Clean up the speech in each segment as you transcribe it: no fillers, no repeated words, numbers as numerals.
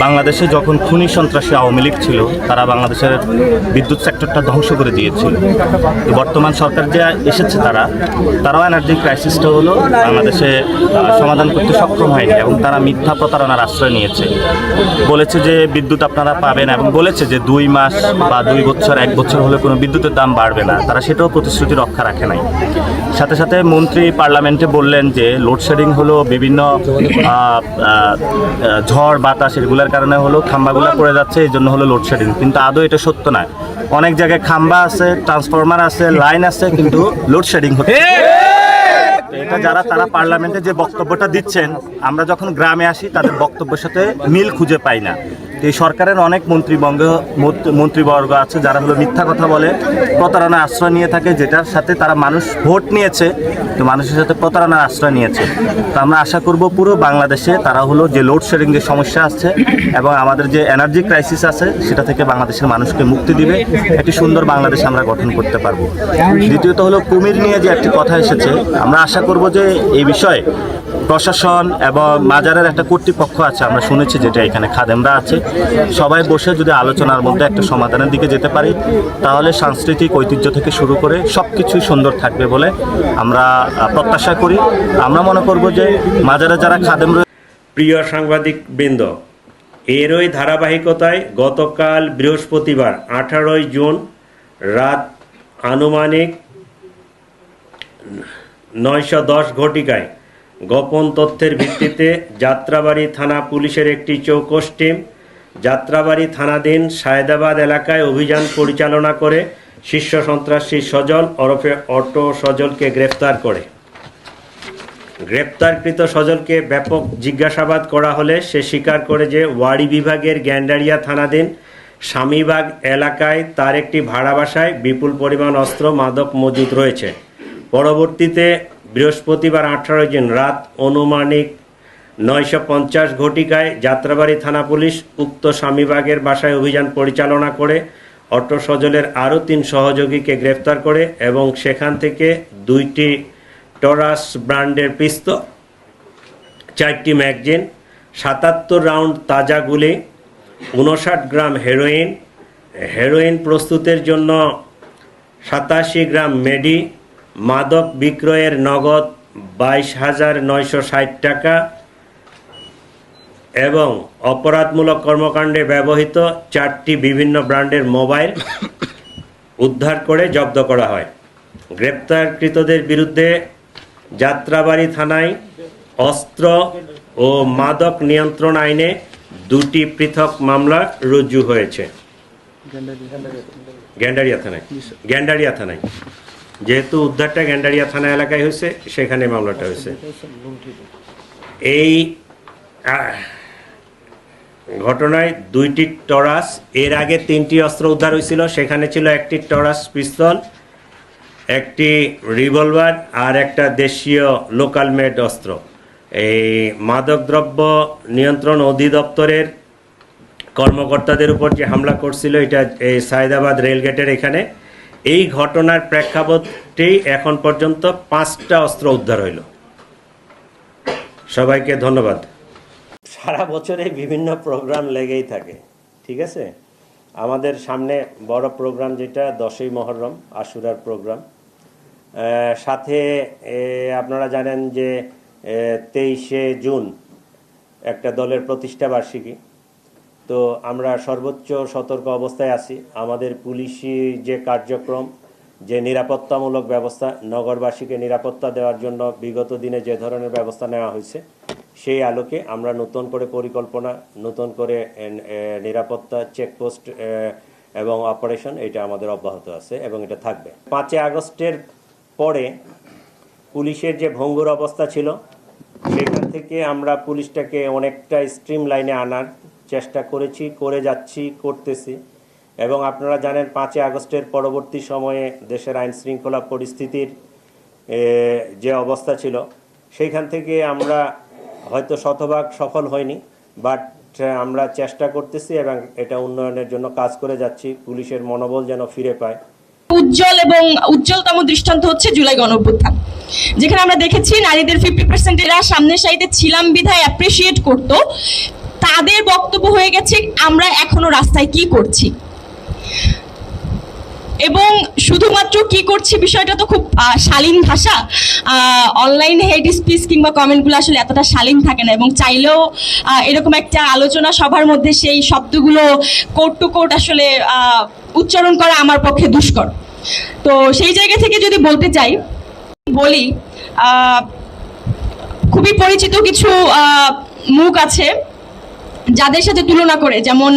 বাংলাদেশে যখন খুনি সন্ত্রাসী আওয়ামী লীগ ছিল, তারা বাংলাদেশের বিদ্যুৎ সেক্টরটা ধ্বংস করে দিয়েছিল। বর্তমান সরকার যে এসেছে, তারাও এনার্জি ক্রাইসিসটা হলো বাংলাদেশে সমাধান করতে সক্ষম হয়নি, এবং তারা মিথ্যা প্রতারণার আশ্রয় নিয়েছে। বলেছে যে বিদ্যুৎ আপনারা পাবেন, এবং বলেছে যে 2 মাস বা 2 বছর 1 বছর হলে কোনো বিদ্যুতের দাম বাড়বে না। তারা সেটাও প্রতিশ্রুতি রক্ষা রাখে নাই। সাথে সাথে মন্ত্রী পার্লামেন্টে বললেন যে লোডশেডিং হলো বিভিন্ন ঝড় বাতাস এগুলোর কারণে হলো খাম্বাগুলো পড়ে যাচ্ছে, এই জন্য হলো লোডশেডিং। কিন্তু আদৌ এটা সত্য না। অনেক জায়গায় খাম্বা আছে, ট্রান্সফরমার আছে, লাইন আছে, কিন্তু লোডশেডিং হচ্ছে। এটা তারা পার্লামেন্টে যে বক্তব্যটা দিচ্ছেন, আমরা যখন গ্রামে আসি তাদের বক্তব্যের সাথে মিল খুঁজে পাই না। এই সরকারের অনেক মন্ত্রীবর্গ আছে যারা হলো মিথ্যা কথা বলে, প্রতারণার আশ্রয় নিয়ে থাকে, যেটার সাথে তারা মানুষ ভোট নিয়েছে, তো মানুষের সাথে প্রতারণার আশ্রয় নিয়েছে। তো আমরা আশা করব পুরো বাংলাদেশে তারা হলো যে লোডশেডিং যে সমস্যা আছে এবং আমাদের যে এনার্জি ক্রাইসিস আছে, সেটা থেকে বাংলাদেশের মানুষকে মুক্তি দিবে, একটি সুন্দর বাংলাদেশ আমরা গঠন করতে পারবো। দ্বিতীয়ত হলো কুমির নিয়ে যে একটি কথা এসেছে, আমরা আশা করব যে এই বিষয়ে প্রশাসন এবং মাজারের একটা কর্তৃপক্ষ আছে, আমরা শুনেছি যেটা এখানে খাদেমরা আছে, সবাই বসে যদি আলোচনার মধ্যে একটা সমাধানের দিকে যেতে পারি, তাহলে সাংস্কৃতিক ঐতিহ্য থেকে শুরু করে সব কিছুই সুন্দর থাকবে বলে আমরা প্রত্যাশা করি। আমরা মনে করব যে মাজারে যারা খাদেম। প্রিয় সাংবাদিক বৃন্দ, এরই ধারাবাহিকতায় গতকাল বৃহস্পতিবার 18 জুন রাত আনুমানিক 9:10 ঘটিকায় গোপন তথ্যের ভিত্তিতে যাত্রাবাড়ি থানা পুলিশের একটি চৌকস টিম যাত্রাবাড়ি থানাধীন সায়েদাবাদ এলাকায় অভিযান পরিচালনা করে শীর্ষ সন্ত্রাসী সজল ওরফে অটো সজলকে গ্রেফতার করে। গ্রেপ্তারকৃত সজলকে ব্যাপক জিজ্ঞাসাবাদ করা হলে সে স্বীকার করে যে ওয়ারী বিভাগের গ্যান্ডারিয়া থানাধীন স্বামীবাগ এলাকায় তার একটি ভাড়া বাসায় বিপুল পরিমাণ অস্ত্র মাদক মজুদ রয়েছে। পরবর্তীতে বৃহস্পতিবার 18 জুন রাত আনুমানিক 9:50 ঘটিকায় যাত্রাবাড়ি থানা পুলিশ উক্ত স্বামীবাগের বাসায় অভিযান পরিচালনা করে অটো সজলের আরও 3 সহযোগীকে গ্রেফতার করে এবং সেখান থেকে 2টি টরাস ব্র্যান্ডের পিস্তল, 4টি ম্যাগজিন, 77 রাউন্ড তাজা গুলি, 59 গ্রাম হেরোইন প্রস্তুতের জন্য 87 গ্রাম মেডি, মাদক বিক্রয়ের নগদ 22,960 টাকা এবং অপরাধমূলক কর্মকাণ্ডে ব্যবহৃত 4টি বিভিন্ন ব্র্যান্ডের মোবাইল উদ্ধার করে জব্দ করা হয়। গ্রেপ্তারকৃতদের বিরুদ্ধে যাত্রাবাড়ি থানায় অস্ত্র ও মাদক নিয়ন্ত্রণ আইনে 2টি পৃথক মামলা রুজু হয়েছে। গ্যান্ডারিয়া থানায় যেহেতু উদ্ধারটা গ্যান্ডারিয়া থানা এলাকায় হয়েছে, সেখানে মামলাটা হয়েছে। এই ঘটনায় 2টি টরাস, এর আগে 3টি অস্ত্র উদ্ধার হয়েছিল। সেখানে ছিল একটি টরাস পিস্তল, একটি রিভলভার আর একটা দেশীয় লোকাল মেড অস্ত্র। এই মাদকদ্রব্য নিয়ন্ত্রণ অধিদপ্তরের কর্মকর্তাদের উপর যে হামলা করছিল, এটা এই সায়েদাবাদ রেলগেটের এখানে, এই ঘটনার প্রেক্ষাপটেই এখন পর্যন্ত 5টা অস্ত্র উদ্ধার হইল। সবাইকে ধন্যবাদ। সারা বছরে বিভিন্ন প্রোগ্রাম লেগেই থাকে, ঠিক আছে। আমাদের সামনে বড় প্রোগ্রাম যেটা 10ই মহররম, আশুরার প্রোগ্রাম। সাথে আপনারা জানেন যে 23শে জুন একটা দলের প্রতিষ্ঠা বার্ষিকী। তো আমরা সর্বোচ্চ সতর্ক অবস্থায় আছি। আমাদের পুলিশি যে কার্যক্রম, যে নিরাপত্তামূলক ব্যবস্থা, নগরবাসীকে নিরাপত্তা দেওয়ার জন্য বিগত দিনে যে ধরনের ব্যবস্থা নেওয়া হয়েছে, সেই আলোকে আমরা নতুন করে পরিকল্পনা, নতুন করে নিরাপত্তা চেকপোস্ট এবং অপারেশন, এটা আমাদের অব্যাহত আছে এবং এটা থাকবে। 5 আগস্টের পরে পুলিশের যে ভঙ্গুর অবস্থা ছিল, সেখান থেকে আমরা পুলিশটাকে অনেকটা স্ট্রিম লাইনে আনার চেষ্টা করেছি, করে যাচ্ছি, করতেছি। এবং আপনারা জানেন 5 আগস্টের পরবর্তী সময়ে দেশের আইন শৃঙ্খলা পরিস্থিতির যে অবস্থা ছিল, সেইখান থেকে আমরা হয়তো শতভাগ সফল হয়নি, বাট আমরা চেষ্টা করতেছি এবং এটা উন্নয়নের জন্য কাজ করে যাচ্ছি। পুলিশের মনোবল যেন ফিরে পায়। উজ্জ্বল এবং উজ্জ্বলতম দৃষ্টান্ত হচ্ছে জুলাই গণঅভ্যুত্থান, যেখানে আমরা দেখেছি নারীদের 50% এরা সামনের সারিতে ছিলাম বিধায় অ্যাপ্রিসিয়েট করতো। তা তাদের বক্তব্য হয়ে গেছে আমরা এখনো রাস্তায় কি করছি, এবং শুধুমাত্র কি করছি বিষয়টা তো খুব শালীন ভাষা। অনলাইন হেড স্পিচ কিংবা কমেন্টগুলো আসলে এতটা শালীন থাকে না, এবং চাইলেও এরকম একটা আলোচনা সভার মধ্যে সেই শব্দগুলো কোট টু কোট আসলে উচ্চারণ করা আমার পক্ষে দুষ্কর। তো সেই জায়গা থেকে যদি বলতে চাই, বলি খুবই পরিচিত কিছু মুখ আছে যাদের সাথে তুলনা করে, যেমন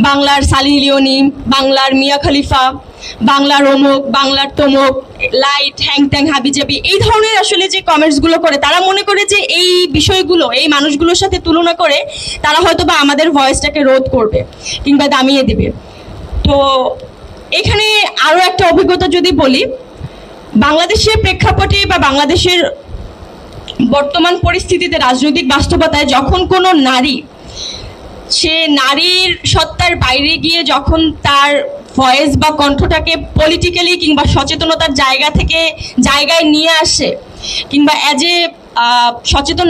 বাংলার সালি লিওনি, বাংলার মিয়া খলিফা, বাংলার অমুক, বাংলার তমুক, লাইট হ্যাং ট্যাং হাবিজাবি, এই ধরনের আসলে যে কমেন্টসগুলো করে, তারা মনে করে যে এই বিষয়গুলো এই মানুষগুলোর সাথে তুলনা করে তারা হয়তো বা আমাদের ভয়েসটাকে রোধ করবে কিংবা দামিয়ে দিবে। তো এখানে আরও একটা অভিজ্ঞতা যদি বলি, বাংলাদেশের প্রেক্ষাপটে বা বাংলাদেশের বর্তমান পরিস্থিতিতে, রাজনৈতিক বাস্তবতায়, যখন কোনো নারী সে নারীর সত্তার বাইরে গিয়ে যখন তার ভয়েস বা কণ্ঠটাকে পলিটিক্যালি কিংবা সচেতনতার জায়গায় নিয়ে আসে, কিংবা অ্যাজ এ সচেতন